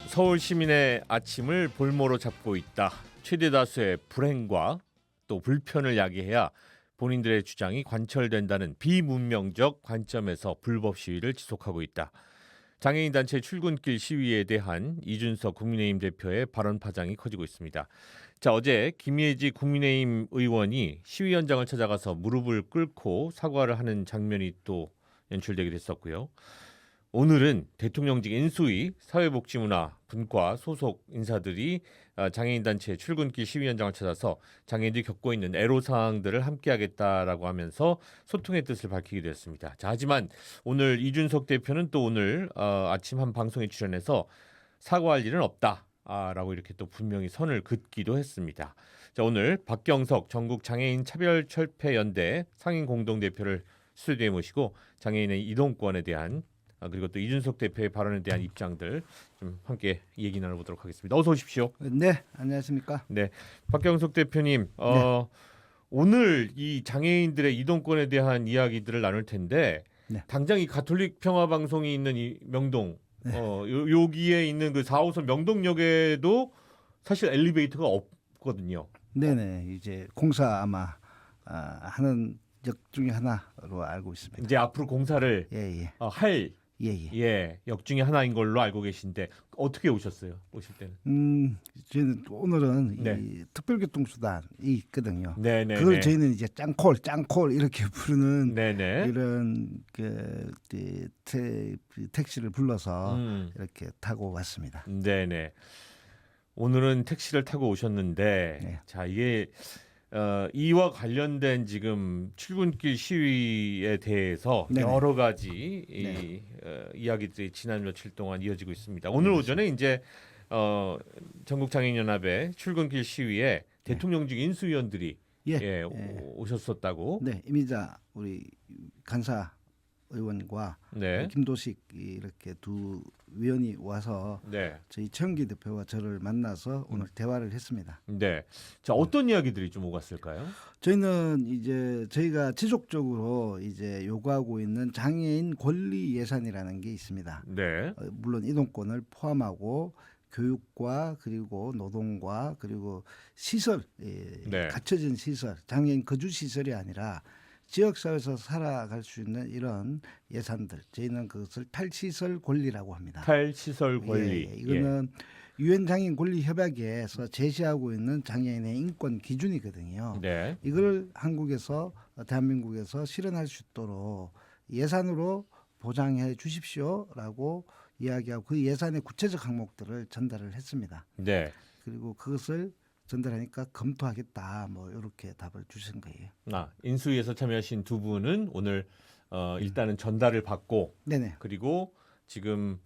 서울 시민의 아침을 볼모로 잡고 있다. 최대 다수의 불행과 또 불편을 야기해야 본인들의 주장이 관철된다는 비문명적 관점에서 불법 시위를 지속하고 있다. 장애인 단체 출근길 시위에 대한 이준석 국민의힘 대표의 발언 파장이 커지고 있습니다. 자, 어제 김예지 국민의힘 의원이 시위 현장을 찾아가서 무릎을 꿇고 사과를 하는 장면이 또 연출되기도 했었고요. 오늘은 대통령직 인수위 사회복지문화 분과 소속 인사들이 장애인 단체 출근길 시위 현장을 찾아서 장애인들이 겪고 있는 애로사항들을 함께하겠다라고 하면서 소통의 뜻을 밝히기도 했습니다. 자, 하지만 오늘 이준석 대표는 또 오늘 아침 한 방송에 출연해서 사과할 일은 없다라고 이렇게 또 분명히 선을 긋기도 했습니다. 자, 오늘 박경석 전국 장애인 차별철폐연대 상임 공동대표를 스튜디오에 모시고 장애인의 이동권에 대한 그리고 또 이준석 대표의 발언에 대한 입장들 좀 함께 얘기 나눠보도록 하겠습니다. 어서 오십시오. 네, 안녕하십니까. 네, 박경석 대표님, 네. 오늘 이 장애인들의 이동권에 대한 이야기들을 나눌 텐데 네. 당장 이 가톨릭 평화방송이 있는 이 명동, 여기에 있는 그 4호선 명동역에도 사실 엘리베이터가 없거든요. 네네, 이제 공사 아마 하는 역 중에 하나로 알고 있습니다. 이제 앞으로 공사를 예예. 할 예예. 역 중에 하나인 걸로 알고 계신데 어떻게 오셨어요? 오실 때는? 저희는 오늘은 네. 이 특별교통수단이 있거든요. 네네. 그걸 저희는 이제 짱콜 이렇게 부르는 네네. 이런 택시를 불러서 음. 이렇게 타고 왔습니다. 네네. 오늘은 택시를 타고 오셨는데, 네. 자, 이게 이와 관련된 지금 출근길 시위에 대해서 네네. 여러 가지 네. 이야기들이 지난 며칠 동안 이어지고 있습니다. 오늘 오전에 이제 전국장애인연합의 출근길 시위에 대통령직 인수위원들이 오셨었다고. 네, 이미자 우리 간사 의원과 네. 김도식 이렇게 두 위원이 와서 네. 저희 최영기 대표와 저를 만나서 오늘 대화를 했습니다. 네. 자, 어떤 이야기들이 좀 오갔을까요? 저희는 이제 저희가 지속적으로 이제 요구하고 있는 장애인 권리 예산이라는 게 있습니다. 네. 물론 이동권을 포함하고 교육과 그리고 노동과 그리고 시설, 네. 갖춰진 시설, 장애인 거주 시설이 아니라 지역사회에서 살아갈 수 있는 이런 예산들, 저희는 그것을 탈시설 권리라고 합니다. 탈시설 권리. 이거는 유엔 장애인 권리 협약에서 제시하고 있는 장애인의 인권 기준이거든요. 네. 이걸 한국에서 대한민국에서 실현할 수 있도록 예산으로 보장해 주십시오라고 이야기하고 그 예산의 구체적 항목들을 전달을 했습니다. 네. 그리고 그것을 전달하니까 검토하겠다 뭐 이렇게 답을 주신 거예요. 인수위에서 참여하신 두 분은 오늘 일단은 전달을 받고 네네. 그리고 지금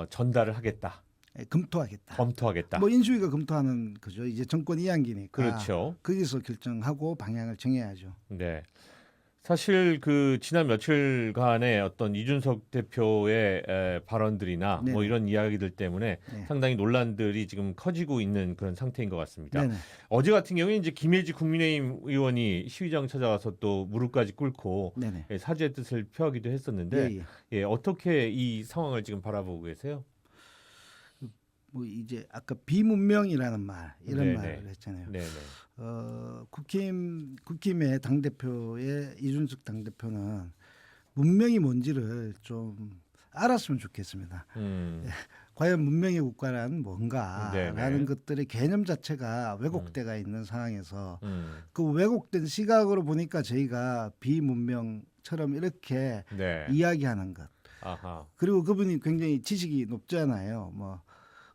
전달을 하겠다. 검토하겠다. 검토하겠다. 뭐 인수위가 검토하는 거죠. 이제 정권 이양기니까. 그렇죠. 거기서 결정하고 방향을 정해야죠. 네. 사실 그 지난 며칠간의 어떤 이준석 대표의 발언들이나 네네. 뭐 이런 이야기들 때문에 네. 상당히 논란들이 지금 커지고 있는 그런 상태인 것 같습니다. 네네. 어제 같은 경우에 이제 김예지 국민의힘 의원이 시위장 찾아가서 또 무릎까지 꿇고 네네. 사죄의 뜻을 표하기도 했었는데 어떻게 이 상황을 지금 바라보고 계세요? 뭐 이제 아까 비문명이라는 말 이런 네네. 말을 했잖아요. 네네. 국힘의 당 대표의 이준석 당 대표는 문명이 뭔지를 좀 알았으면 좋겠습니다. 과연 문명의 국가란 뭔가라는 네네. 것들의 개념 자체가 왜곡돼가 있는 상황에서 그 음. 왜곡된 시각으로 보니까 저희가 비문명처럼 이렇게 네. 이야기하는 것. 아하. 그리고 그분이 굉장히 지식이 높잖아요. 뭐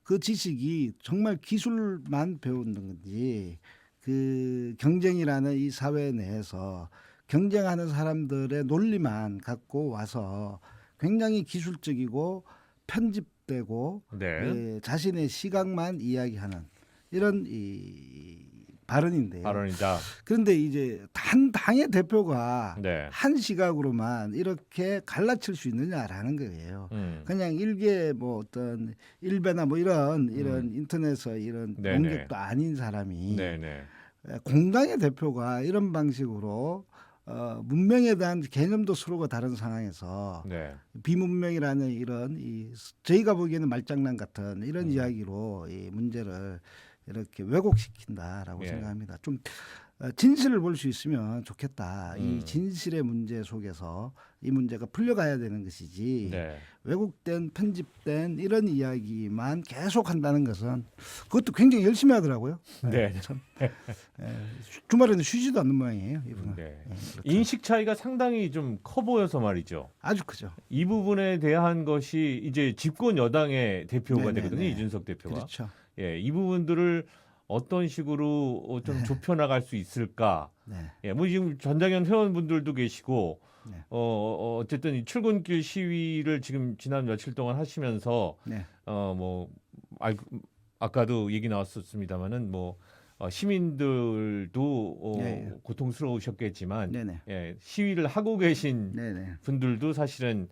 그 지식이 정말 기술만 배우는 건지 그 경쟁이라는 이 사회 내에서 경쟁하는 사람들의 논리만 갖고 와서 굉장히 기술적이고 편집되고 네. 자신의 시각만 이야기하는 이런 이 발언인데요. 발언이다. 그런데 이제 한 당의 대표가 네. 한 시각으로만 이렇게 갈라칠 수 있느냐라는 거예요. 그냥 일개 뭐 어떤 일베나 뭐 이런 인터넷에 이런 네네. 농객도 아닌 사람이 네네. 공당의 대표가 이런 방식으로 문명에 대한 개념도 서로가 다른 상황에서 네. 비문명이라는 이런 저희가 보기에는 말장난 같은 이런 이야기로 이 문제를 이렇게 왜곡시킨다라고 예. 생각합니다. 좀 진실을 볼 수 있으면 좋겠다. 이 음. 진실의 문제 속에서 이 문제가 풀려가야 되는 것이지 네. 왜곡된 편집된 이런 이야기만 계속 한다는 것은 그것도 굉장히 열심히 하더라고요. 네. 참. 주말에는 쉬지도 않는 모양이에요. 이분은. 네. 그렇죠. 인식 차이가 상당히 좀 커 보여서 말이죠. 아주 크죠. 이 부분에 대한 것이 이제 집권 여당의 대표가 네네네. 되거든요. 이준석 대표가. 그렇죠. 예, 이 부분들을 어떤 식으로 좀 좁혀 나갈 수 있을까? 네. 예, 뭐 지금 전당현 회원분들도 계시고 네. 어쨌든 이 출근길 시위를 지금 지난 며칠 동안 하시면서 네. 아까도 얘기 나왔었습니다마는 뭐 시민들도 예, 예. 고통스러우셨겠지만 네네. 예, 시위를 하고 계신 네네. 분들도 사실은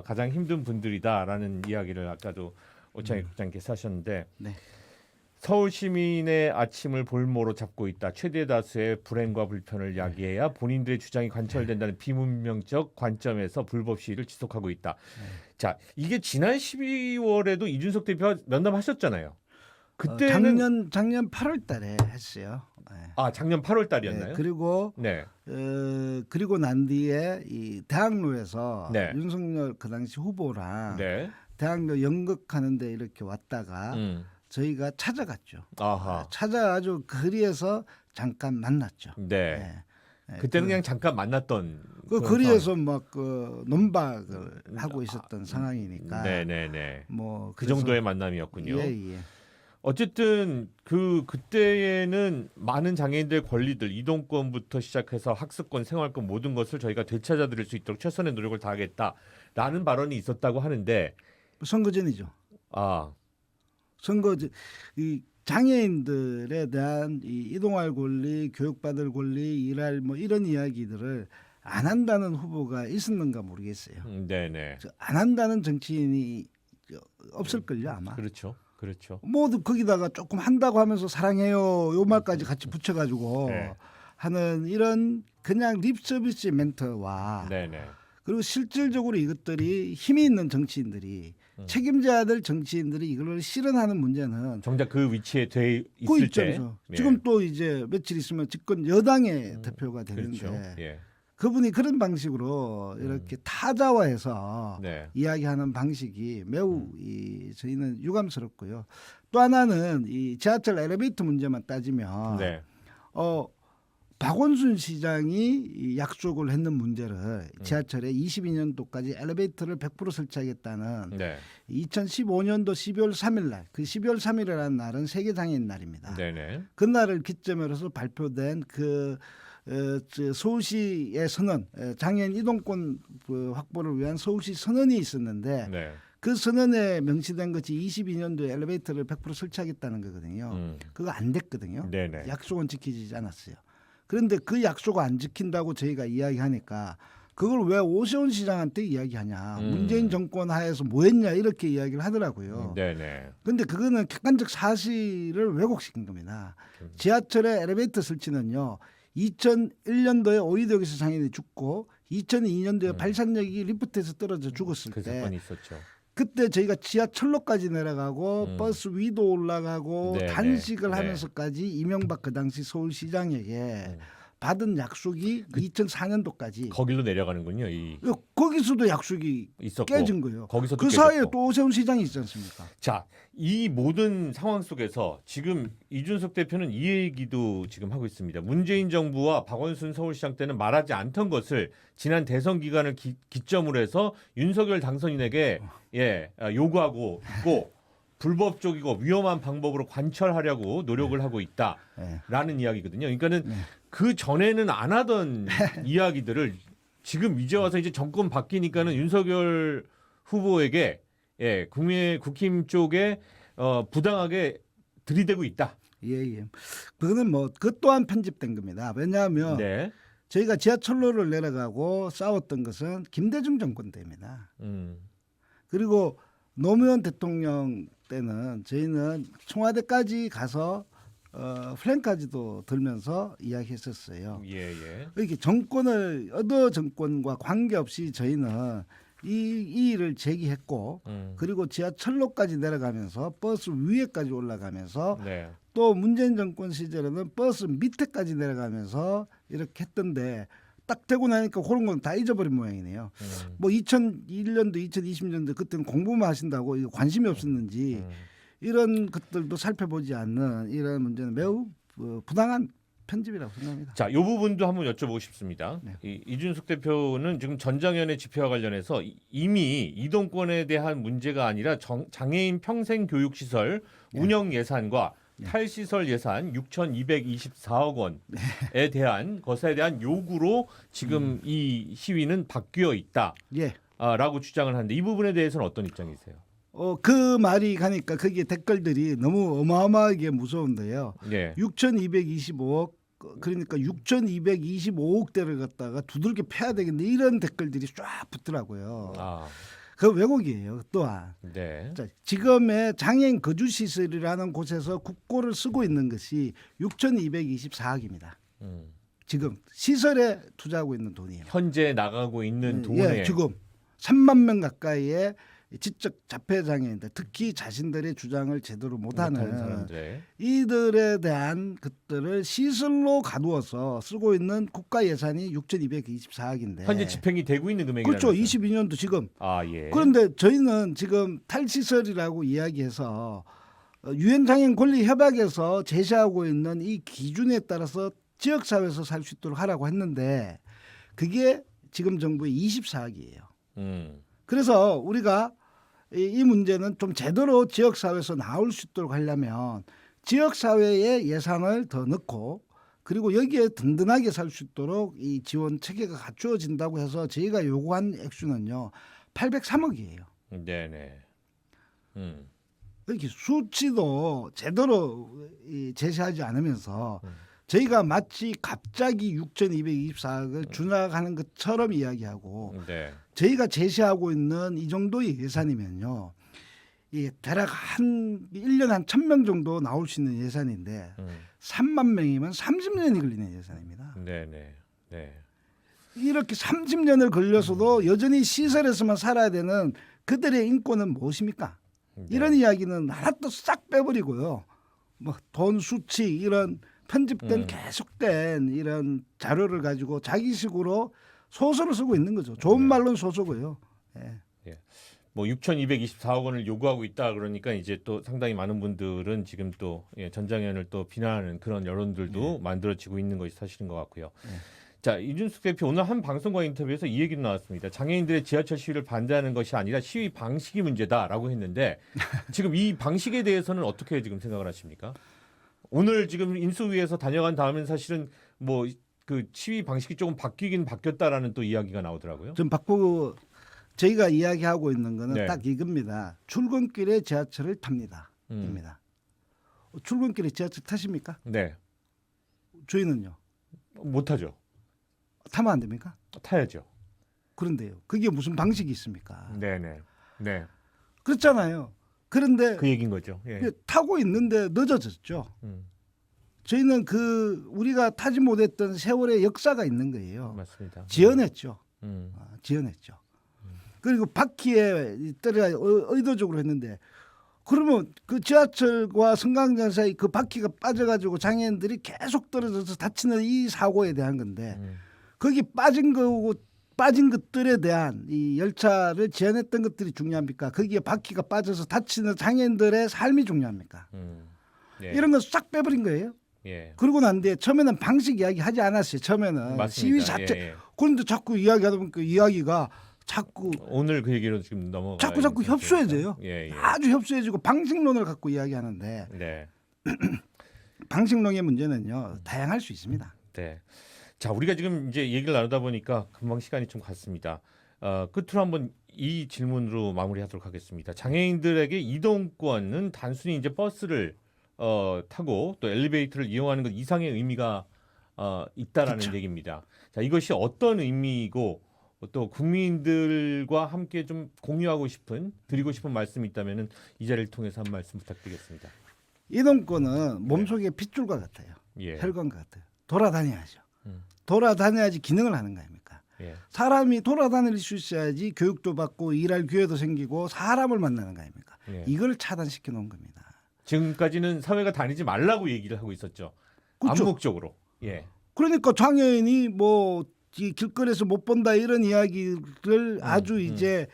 가장 힘든 분들이다라는 이야기를 아까도 오창익 국장께서 하셨는데 네. 서울 시민의 아침을 볼모로 잡고 있다. 최대 다수의 불행과 불편을 야기해야 본인들의 주장이 관철된다는 비문명적 관점에서 불법 시위를 지속하고 있다. 자, 이게 지난 12월에도 이준석 대표가 면담하셨잖아요. 그때는 작년 8월달에 했어요. 네. 작년 8월 달이었나요? 네. 그리고 네. 그리고 난 뒤에 이 대학로에서 네. 윤석열 그 당시 후보랑 네. 대학로 연극하는데 이렇게 왔다가 저희가 찾아갔죠. 아하. 찾아가지고 거리에서 잠깐 만났죠. 네. 네. 그때는 그냥 잠깐 만났던 그 그런 거리에서 막 그 논박을 하고 있었던 상황이니까. 네네네. 뭐 그 그래서- 정도의 만남이었군요. 예. 어쨌든 그때에는 많은 장애인들 권리들 이동권부터 시작해서 학습권, 생활권 모든 것을 저희가 되찾아드릴 수 있도록 최선의 노력을 다하겠다라는 발언이 있었다고 하는데 선거 전이죠. 이 장애인들에 대한 이 이동할 권리, 교육받을 권리, 일할 뭐 이런 이야기들을 안 한다는 후보가 있었는가 모르겠어요. 네네. 안 한다는 정치인이 없을걸요 아마. 그렇죠. 모두 거기다가 조금 한다고 하면서 사랑해요 요 말까지 같이 붙여가지고 네. 하는 이런 그냥 립서비스 멘트와 네네. 그리고 실질적으로 이것들이 힘이 있는 정치인들이 책임져야 될 정치인들이 이걸 실현하는 문제는 정작 그 위치에 돼 그 있을 때 입장에서 예. 지금 또 이제 며칠 있으면 집권 여당의 대표가 되는데 그렇죠. 예. 그분이 그런 방식으로 이렇게 타자화해서 네. 이야기하는 방식이 매우 저희는 유감스럽고요. 또 하나는 이 지하철 엘리베이터 문제만 따지면 네. 박원순 시장이 이 약속을 했는 문제를 지하철에 22년도까지 엘리베이터를 100% 설치하겠다는 네. 2015년도 12월 3일 날, 그 12월 3일이라는 날은 세계 장애인 날입니다. 네네. 그날을 기점으로 해서 발표된 서울시의 선언, 장애인 이동권 확보를 위한 서울시 선언이 있었는데 네. 그 선언에 명시된 것이 22년도에 엘리베이터를 100% 설치하겠다는 거거든요. 그거 안 됐거든요. 네네. 약속은 지켜지지 않았어요. 그런데 그 약속을 안 지킨다고 저희가 이야기하니까 그걸 왜 오세훈 시장한테 이야기하냐. 문재인 정권 하에서 뭐 했냐 이렇게 이야기를 하더라고요. 네네. 그런데 그거는 객관적 사실을 왜곡시킨 겁니다. 지하철의 엘리베이터 설치는요. 2001년도에 오이도역에서 장애인이 죽고 2002년도에 발산역이 리프트에서 떨어져 죽었을 그 때 사건이 있었죠. 그때 저희가 지하철로까지 내려가고 버스 위도 올라가고 네, 단식을 네. 하면서까지 이명박 그 당시 서울시장에게 받은 약속이 2004년도까지 거길로 내려가는군요. 거기서도 약속이 있었고 깨진 거예요. 거기서도 그 사이에 깨졌고. 또 오세훈 시장이 있지 않습니까? 자, 이 모든 상황 속에서 지금 이준석 대표는 이 얘기도 지금 하고 있습니다. 문재인 정부와 박원순 서울시장 때는 말하지 않던 것을 지난 대선 기간을 기점으로 해서 윤석열 당선인에게 요구하고 있고 불법적이고 위험한 방법으로 관철하려고 노력을 하고 있다라는 이야기거든요. 그러니까는 그 전에는 안 하던 이야기들을 지금 이제 와서 이제 정권 바뀌니까는 윤석열 후보에게 국힘 쪽에 부당하게 들이대고 있다. 예. 그거는 뭐 그것 또한 편집된 겁니다. 왜냐하면 네. 저희가 지하철로를 내려가고 싸웠던 것은 김대중 정권 때입니다. 그리고 노무현 대통령 때는 저희는 청와대까지 가서 플랜까지도 들면서 이야기했었어요. 예, 예. 이렇게 정권을 어느 정권과 관계없이 저희는 이 일을 제기했고 그리고 지하철로까지 내려가면서 버스 위에까지 올라가면서 네. 또 문재인 정권 시절에는 버스 밑에까지 내려가면서 이렇게 했던데 딱 되고 나니까 그런 건 다 잊어버린 모양이네요. 뭐 2001년도 2020년도 그때는 공부만 하신다고 이거 관심이 없었는지 이런 것들도 살펴보지 않는 이런 문제는 매우 부당한 편집이라고 생각합니다. 자, 이 부분도 한번 여쭤보고 싶습니다. 네. 이준석 대표는 지금 전장현의 집회와 관련해서 이미 이동권에 대한 문제가 아니라 장애인 평생 교육 시설 운영 예산과 탈시설 예산 6,224억 원에 대한 것에 대한 요구로 지금 이 시위는 바뀌어 있다라고 주장을 하는데 이 부분에 대해서는 어떤 입장이세요? 그 말이 가니까 거기에 댓글들이 너무 어마어마하게 무서운데요. 예. 6,225억 그러니까 6,225억대를 갖다가 두들겨 패야 되겠네 이런 댓글들이 쫙 붙더라고요. 아, 그 왜곡이에요. 또한 네. 자, 지금의 장애인 거주 시설이라는 곳에서 국고를 쓰고 있는 것이 6,224억입니다. 지금 시설에 투자하고 있는 돈이에요. 현재 나가고 있는 돈에 예, 지금 3만 명 가까이의 지적 자폐 장애인들, 특히 자신들의 주장을 제대로 못하는 사람들. 이들에 대한 것들을 시설로 가두어서 쓰고 있는 국가 예산이 6,224억인데 현재 집행이 되고 있는 금액이라는 그렇죠. 거죠? 22년도 지금. 아, 예. 그런데 저희는 지금 탈시설이라고 이야기해서 유엔장애인 권리협약에서 제시하고 있는 이 기준에 따라서 지역사회에서 살 수 있도록 하라고 했는데 그게 지금 정부의 24억이에요. 그래서 우리가 이 문제는 좀 제대로 지역사회에서 나올 수 있도록 하려면 지역사회에 예산을 더 넣고 그리고 여기에 든든하게 살 수 있도록 이 지원 체계가 갖추어진다고 해서 저희가 요구한 액수는요 803억이에요. 네네. 이렇게 수치도 제대로 제시하지 않으면서 저희가 마치 갑자기 6,224억을 준하는 것처럼 이야기하고 네. 저희가 제시하고 있는 이 정도의 예산이면요. 이 대략 한 1년에 한 1,000명 정도 나올 수 있는 예산인데 3만 명이면 30년이 걸리는 예산입니다. 네네. 네. 이렇게 30년을 걸려서도 여전히 시설에서만 살아야 되는 그들의 인권은 무엇입니까? 네. 이런 이야기는 하나도 싹 빼버리고요. 뭐 돈 수치 이런 편집된 계속된 이런 자료를 가지고 자기식으로 소설을 쓰고 있는 거죠. 좋은 말로는 소설고요. 예. 뭐 6,224억 원을 요구하고 있다 그러니까 이제 또 상당히 많은 분들은 지금 또 전장현을 또 비난하는 그런 여론들도 만들어지고 있는 것이 사실인 것 같고요. 자, 이준석 대표 오늘 한 방송과 인터뷰에서 이 얘기도 나왔습니다. 장애인들의 지하철 시위를 반대하는 것이 아니라 시위 방식이 문제다라고 했는데 지금 이 방식에 대해서는 어떻게 지금 생각을 하십니까? 오늘 지금 인수위에서 다녀간 다음엔 사실은 뭐 그 시위 방식이 조금 바뀌긴 바뀌었다라는 또 이야기가 나오더라고요. 좀 바꾸고 저희가 이야기하고 있는 거는 네. 딱 이겁니다. 출근길에 지하철을 탑니다. 입니다. 출근길에 지하철 타십니까? 네. 저희는요. 못하죠. 타면 안 됩니까? 타야죠. 그런데요. 그게 무슨 방식이 있습니까? 네네. 네. 그렇잖아요. 그런데 그 얘기인 거죠. 예. 타고 있는데 늦어졌죠. 저희는 우리가 타지 못했던 세월의 역사가 있는 거예요. 맞습니다. 지연했죠. 지연했죠. 그리고 바퀴에 떨어가 의도적으로 했는데 그러면 그 지하철과 승강장 사이 그 바퀴가 빠져가지고 장애인들이 계속 떨어져서 다치는 이 사고에 대한 건데 거기 빠진 것들에 대한 이 열차를 지연했던 것들이 중요합니까? 거기에 바퀴가 빠져서 다치는 장애인들의 삶이 중요합니까? 예. 이런 거 싹 빼버린 거예요. 예. 그러고 난데 처음에는 방식 이야기 하지 않았어요. 처음에는 맞습니다. 시위 자체. 예. 그런데 자꾸 이야기하다 보니까 이야기가 자꾸 오늘 그 얘기로 지금 넘어가. 자꾸 협소해져요. 예. 아주 협소해지고 방식론을 갖고 이야기하는데 네. 방식론의 문제는요 다양할 수 있습니다. 네. 자, 우리가 지금 이제 얘기를 나누다 보니까 금방 시간이 좀 갔습니다. 끝으로 한번 이 질문으로 마무리하도록 하겠습니다. 장애인들에게 이동권은 단순히 이제 버스를 타고 또 엘리베이터를 이용하는 것 이상의 의미가 있다라는 그쵸. 얘기입니다. 자, 이것이 어떤 의미이고 또 국민들과 함께 좀 공유하고 싶은 드리고 싶은 말씀이 있다면은 이 자리를 통해서 한 말씀 부탁드리겠습니다. 이동권은 몸속에 핏줄과 같아요. 예. 혈관과 같아요. 돌아다녀야죠. 음. 돌아다녀야지 기능을 하는 거 아닙니까? 예. 사람이 돌아다닐 수 있어야지 교육도 받고 일할 기회도 생기고 사람을 만나는 거 아닙니까? 예. 이걸 차단시켜 놓은 겁니다. 지금까지는 사회가 다니지 말라고 얘기를 하고 있었죠. 그렇죠. 암묵적으로. 예. 그러니까 장애인이 뭐 이 길거리에서 못 본다 이런 이야기를 아주 이제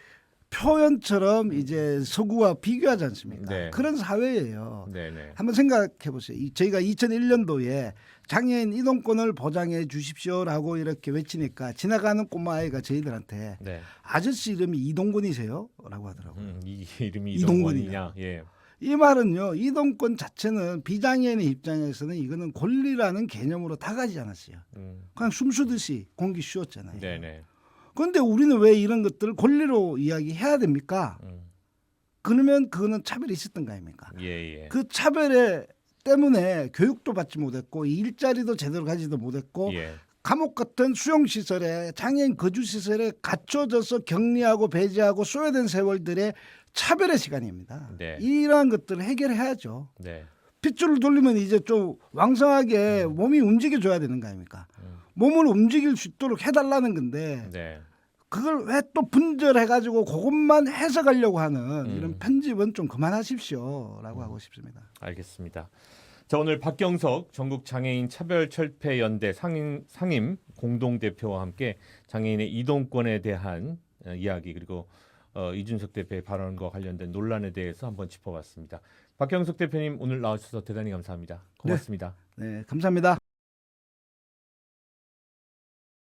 표현처럼 이제 서구와 비교하지 않습니까? 네. 그런 사회예요. 네네. 한번 생각해 보세요. 저희가 2001년도에 장애인 이동권을 보장해 주십시오라고 이렇게 외치니까 지나가는 꼬마아이가 저희들한테 네. 아저씨 이름이 이동권이세요? 라고 하더라고요. 이 이름이 이동권이냐. 이동권이냐. 예. 이 말은요. 이동권 자체는 비장애인의 입장에서는 이거는 권리라는 개념으로 다가지 않았어요. 그냥 숨 쉬듯이 공기 쉬었잖아요. 네네. 그런데 우리는 왜 이런 것들을 권리로 이야기해야 됩니까? 그러면 그거는 차별이 있었던 거 아닙니까? 예. 그 차별에 때문에 교육도 받지 못했고 일자리도 제대로 가지도 못했고 예. 감옥 같은 수용시설에 장애인 거주시설에 갇혀져서 격리하고 배제하고 소요된 세월들의 차별의 시간입니다. 네. 이러한 것들을 해결해야죠. 네. 핏줄을 돌리면 이제 좀 왕성하게 몸이 움직여줘야 되는 거 아닙니까? 몸을 움직일 수 있도록 해달라는 건데 네. 그걸 왜 또 분절해가지고 그것만 해석하려고 하는 이런 편집은 좀 그만하십시오라고 하고 싶습니다. 알겠습니다. 자, 오늘 박경석 전국 장애인 차별철폐연대 상임 공동대표와 함께 장애인의 이동권에 대한 이야기 그리고 이준석 대표의 발언과 관련된 논란에 대해서 한번 짚어봤습니다. 박경석 대표님 오늘 나와주셔서 대단히 감사합니다. 고맙습니다. 네, 감사합니다.